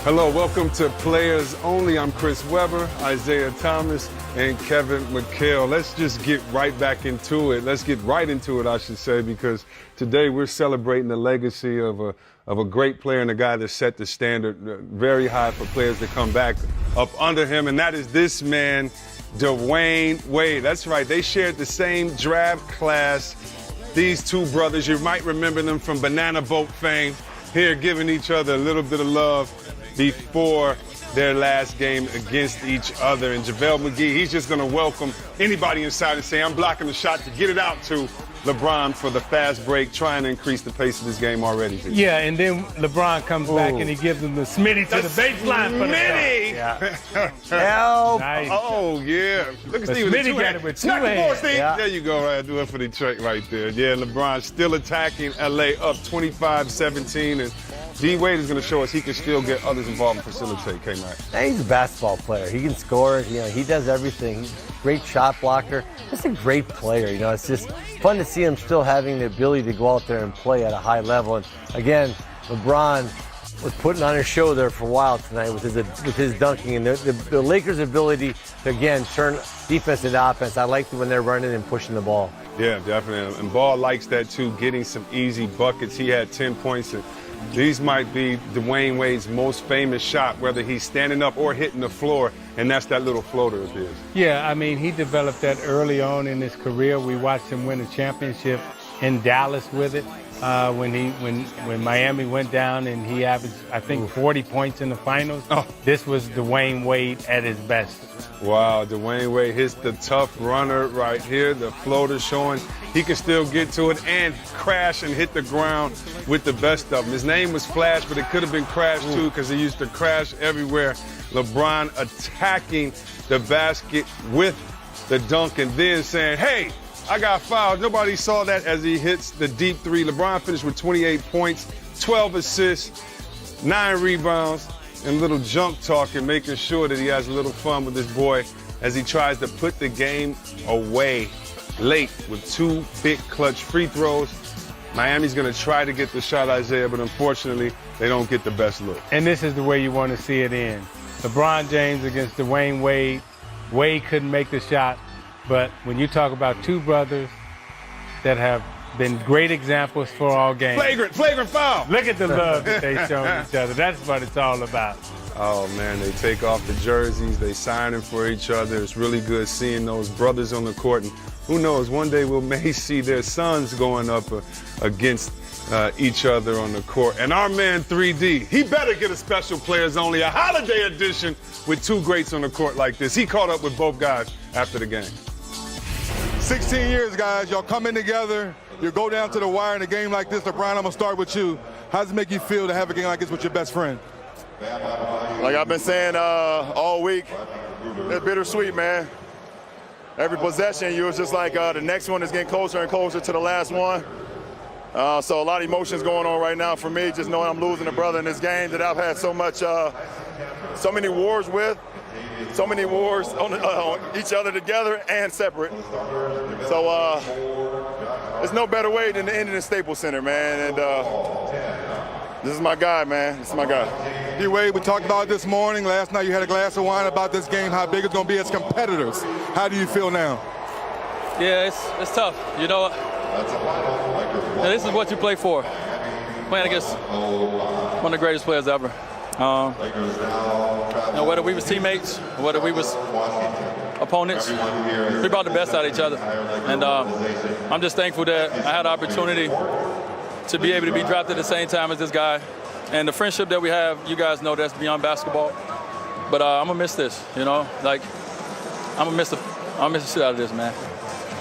Hello, welcome to Players Only. I'm Chris Webber, Isiah Thomas, and Kevin McHale. Let's just get right back into it. Let's get right into it, I should say, because today we're celebrating the legacy of a great player and a guy that set the standard very high for players to come back up under him, and that is this man, Dwyane Wade. That's right, they shared the same draft class. These two brothers, you might remember them from Banana Boat fame, here giving each other a little bit of love before their last game against each other. And JaVale McGee, he's just going to welcome anybody inside and say, I'm blocking the shot to get it out to LeBron for the fast break, trying to increase the pace of this game already. Yeah, and then LeBron comes back and he gives them the Smitty to the baseline for the Smitty! Yeah. Help! Nice. Oh, yeah. Look at Steve with Smitty got it with two Smack the ball, hands. Steve. Yeah. There you go, right. Do it for Detroit right there. Yeah, LeBron still attacking LA up 25-17. And D. Wade is going to show us he can still get others involved and facilitate, K-Mac. He's a basketball player. He can score. You know, he does everything. He's a great shot blocker. Just a great player. You know, it's just fun to see him still having the ability to go out there and play at a high level. And again, LeBron was putting on a show there for a while tonight with his dunking and the Lakers' ability to again turn defense into offense. I like it when they're running and pushing the ball. Yeah, definitely. And Ball likes that too, getting some easy buckets. He had 10 points. And these might be Dwyane Wade's most famous shot, whether he's standing up or hitting the floor, and that's that little floater of his. Yeah, I mean, he developed that early on in his career. We watched him win a championship in Dallas with it when Miami went down and he averaged, I think, 40 points in the finals. Oh. This was Dwyane Wade at his best. Wow, Dwyane Wade hits the tough runner right here, the floater showing he can still get to it and crash and hit the ground with the best of them. His name was Flash, but it could have been Crash too because he used to crash everywhere. LeBron attacking the basket with the dunk and then saying, hey, I got fouled. Nobody saw that as he hits the deep three. LeBron finished with 28 points, 12 assists, 9 rebounds, and little junk talk and making sure that he has a little fun with this boy as he tries to put the game away late with 2 big clutch free throws. Miami's going to try to get the shot, Isiah, but unfortunately, they don't get the best look. And this is the way you want to see it end. LeBron James against Dwyane Wade. Wade couldn't make the shot, but when you talk about two brothers that have been great examples for all games. Flagrant foul. Look at the love that they show each other. That's what it's all about. Oh, man, they take off the jerseys. They signing for each other. It's really good seeing those brothers on the court. And who knows, one day we may see their sons going up against each other on the court. And our man 3D, he better get a special Players Only, a holiday edition with 2 greats on the court like this. He caught up with both guys after the game. 16 years, guys. Y'all come in together. You go down to the wire in a game like this. LeBron, I'm going to start with you. How does it make you feel to have a game like this with your best friend? Like I've been saying all week, it's bittersweet, man. Every possession, you was just like the next one is getting closer and closer to the last one. So a lot of emotions going on right now for me, just knowing I'm losing a brother in this game that I've had so many wars with. So many wars on each other together and separate. So there's no better way than to end in the Staples Center, man. And this is my guy, man. This is my guy. D. Wade, we talked about it this morning. Last night you had a glass of wine about this game, how big it's going to be as competitors. How do you feel now? Yeah, it's tough. You know, this is what you play for. Playing against one of the greatest players ever. You know, whether we was teammates, or whether we was opponents, we brought the best out of each other. And I'm just thankful that I had the opportunity to be able to be drafted at the same time as this guy. And the friendship that we have, you guys know that's beyond basketball. But I'm gonna miss this, you know? Like, I'm gonna miss the shit out of this, man.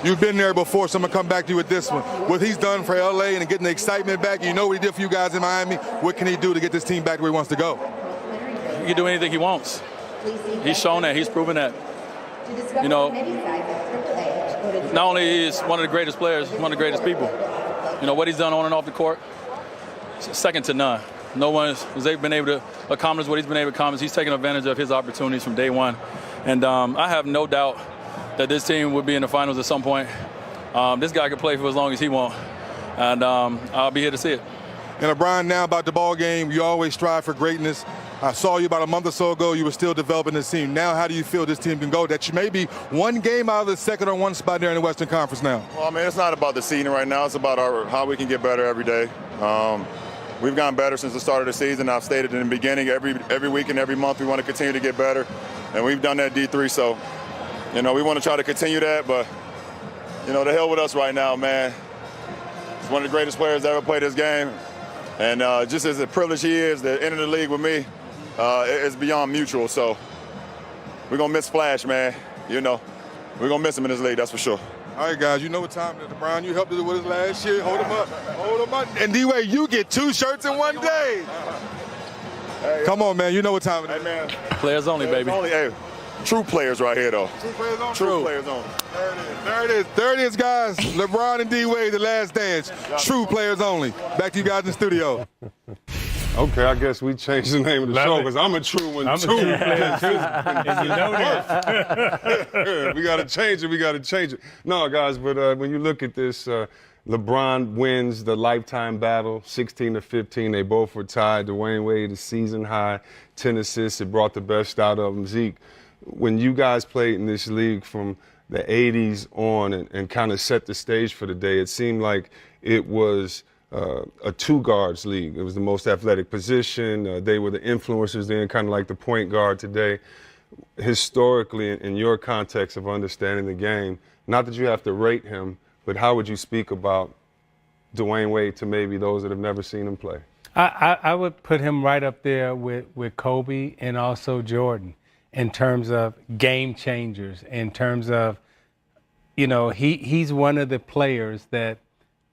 You've been there before, so I'm going to come back to you with this one. What he's done for L.A. and getting the excitement back, you know what he did for you guys in Miami. What can he do to get this team back to where he wants to go? He can do anything he wants. He's shown that. He's proven that. You know, not only is one of the greatest players, one of the greatest people. You know, what he's done on and off the court, second to none. No one has been able to accomplish what he's been able to accomplish. He's taken advantage of his opportunities from day one. And I have no doubt that this team would be in the finals at some point. This guy could play for as long as he wants, and I'll be here to see it. And LeBron, now about the ball game, you always strive for greatness. I saw you about a month or so ago. You were still developing this team. Now, how do you feel this team can go? That you may be one game out of the second or one spot there in the Western Conference now. Well, I mean, it's not about the seeding right now. It's about how we can get better every day. We've gotten better since the start of the season. I've stated in the beginning, every week and every month we want to continue to get better, and we've done that D3. So, we want to try to continue that. But, the hell with us right now, man. He's one of the greatest players to ever play this game, and just as a privilege he is to enter the league with me, it's beyond mutual. So we're gonna miss Flash, man. We're gonna miss him in this league, that's for sure. All right, guys, you know what time it is. LeBron, you helped us with us last year. Hold him up. Hold him up. And D-Wade, you get 2 shirts in one day. Hey, come on, man. You know what time it is. Hey, man. Players only, baby. Hey, true players right here, though. True players only. True players only. There it is. There it is, guys. LeBron and D-Wade, the last dance. True players only. Back to you guys in the studio. Okay, I guess we changed the name of the show because I'm a true one, I'm too. a true player, too. And you know that. We got to change it. No, guys, but when you look at this, LeBron wins the lifetime battle, 16-15. They both were tied. Dwyane Wades, season high, 10 assists. It brought the best out of him. Zeke, when you guys played in this league from the 80s on and kind of set the stage for the day, it seemed like it was a 2 guards league. It was the most athletic position. They were the influencers then, kind of like the point guard today. Historically, in your context of understanding the game, not that you have to rate him, but how would you speak about Dwyane Wade to maybe those that have never seen him play? I would put him right up there with Kobe and also Jordan in terms of game changers, in terms of, he's one of the players that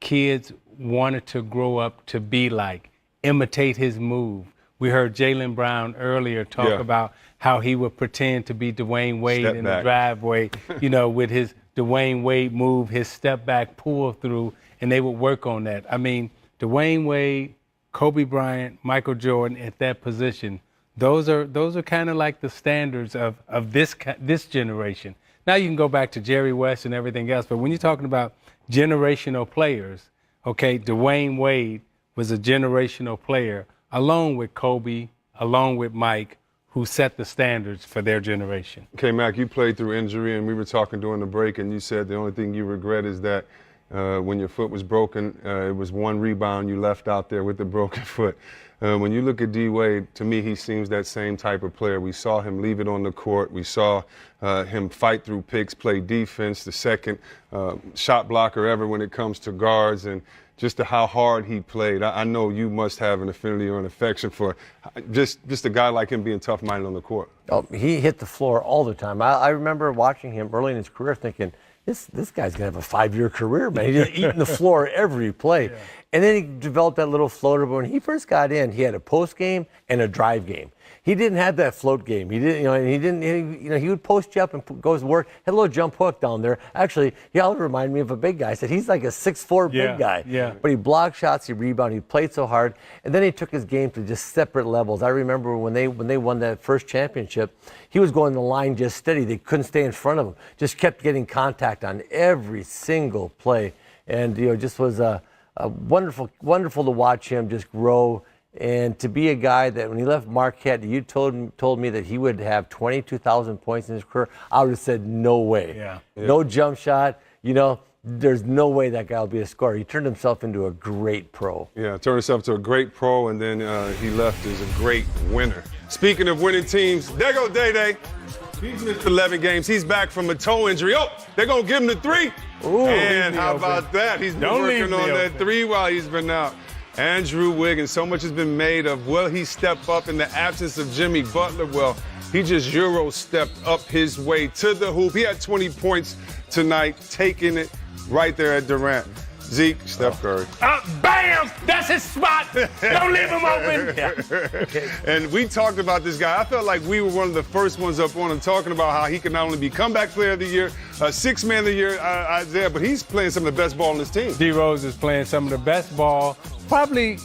kids wanted to grow up to be like, imitate his move. We heard Jaylen Brown earlier talk about how he would pretend to be Dwyane Wade in the driveway, with his Dwyane Wade move, his step back pull through, and they would work on that. I mean, Dwyane Wade, Kobe Bryant, Michael Jordan at that position, those are kind of like the standards of this generation. Now you can go back to Jerry West and everything else, but when you're talking about generational players, okay, Dwyane Wade was a generational player, along with Kobe, along with Mike, who set the standards for their generation. Okay, Mac, you played through injury, and we were talking during the break, and you said the only thing you regret is that when your foot was broken, it was 1 rebound you left out there with the broken foot. When you look at D-Wade, to me, he seems that same type of player. We saw him leave it on the court. We saw him fight through picks, play defense, the second shot blocker ever when it comes to guards, and just how hard he played. I know you must have an affinity or an affection for just a guy like him being tough-minded on the court. Oh, he hit the floor all the time. I remember watching him early in his career thinking, this guy's going to have a 5-year career, man. He's eating the floor every play. Yeah. And then he developed that little floater. But when he first got in, he had a post game and a drive game. He didn't have that float game. He didn't, he would post you up and go to work. Had a little jump hook down there. Actually, he always reminded me of a big guy. I said he's like a 6'4" big guy. Yeah. But he blocked shots, he rebounded, he played so hard, and then he took his game to just separate levels. I remember when they won that first championship, he was going the line just steady. They couldn't stay in front of him. Just kept getting contact on every single play, and just was wonderful to watch him just grow. And to be a guy that when he left Marquette, you told me that he would have 22,000 points in his career, I would have said no way. Yeah. No jump shot. There's no way that guy will be a scorer. He turned himself into a great pro. Yeah, turned himself to a great pro, and then he left as a great winner. Speaking of winning teams, there goes Day-Day. He's missed 11 games. He's back from a toe injury. Oh, they're going to give him the 3. Ooh, and how about that? He's been working on that 3 while he's been out. Andrew Wiggins, so much has been made of, will he step up in the absence of Jimmy Butler? Well, he just Euro-stepped up his way to the hoop. He had 20 points tonight, taking it right there at Durant. Zeke, Steph Curry. Bam! That's his spot. Don't leave him open. Yeah. And we talked about this guy. I felt like we were one of the first ones up on him talking about how he can not only be comeback player of the year, 6th man of the year, Isaiah, but he's playing some of the best ball on his team. D Rose is playing some of the best ball, probably,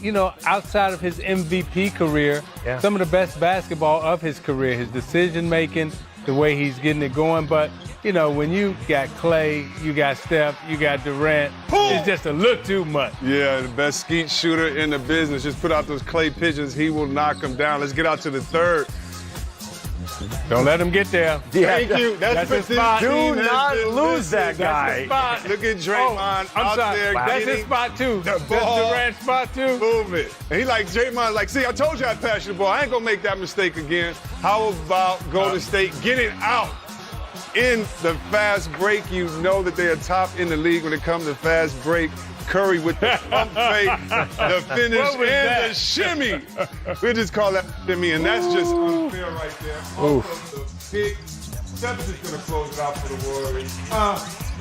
outside of his MVP career, some of the best basketball of his career, his decision making, the way he's getting it going. But you know, when you got Clay, you got Steph, you got Durant, it's just a little too much. Yeah, the best skeet shooter in the business. Just put out those clay pigeons. He will knock them down. Let's get out to the third. Don't let him get there. Thank you. That's his spot. Do not lose that guy. That's his spot. Look at Draymond I'm out sorry. there That's getting his spot, too. the That's ball. Durant's spot, too. Move it. And he like Draymond, like, see, I told you I'd pass you the ball. I ain't gonna make that mistake again. How about Golden State getting out in the fast break? You know that they are top in the league when it comes to fast break. Curry with the pump fake, the finish, and that? the shimmy. We'll just call that shimmy, and that's just unfair right there. Also, the pick. Steph's just going to close it out for the Warriors.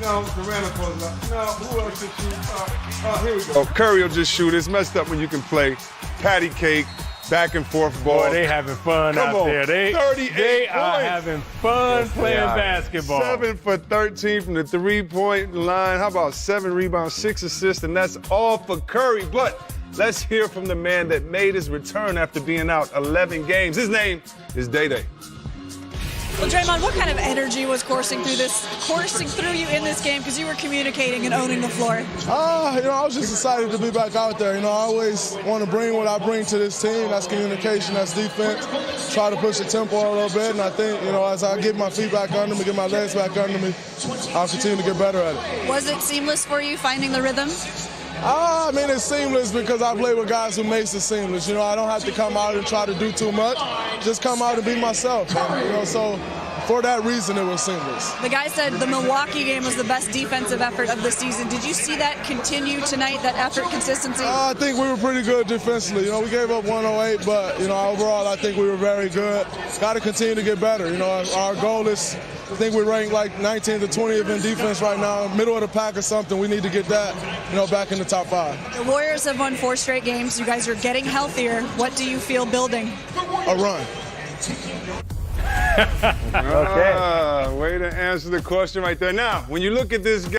No, Durant will close it out. No, who else should shoot? Here we go. Curry will just shoot. It's messed up when you can play patty cake, back and forth ball. Boy, they having fun Come out on, there. 38 They are points. having fun playing basketball. 7 for 13 from the three-point line. How about 7 rebounds, 6 assists, and that's all for Curry. But let's hear from the man that made his return after being out 11 games. His name is Day-Day. Well, Draymond, what kind of energy was coursing through you in this game? Because you were communicating and owning the floor. I was just excited to be back out there. I always want to bring what I bring to this team. That's communication, that's defense. Try to push the tempo a little bit, and I think, as I get my feet back under me, get my legs back under me, I'll continue to get better at it. Was it seamless for you finding the rhythm? It's seamless because I play with guys who makes it seamless. I don't have to come out and try to do too much. Just come out and be myself. And, so for that reason, it was seamless. The guy said the Milwaukee game was the best defensive effort of the season. Did you see that continue tonight, that effort consistency? I think we were pretty good defensively. We gave up 108, but, overall, I think we were very good. Got to continue to get better. Our goal is, I think we're ranked like 19th to 20th in defense right now, middle of the pack or something. We need to get that, back in the top 5. The Warriors have won 4 straight games. You guys are getting healthier. What do you feel building? A run. Way to answer the question right there. Now, when you look at this game,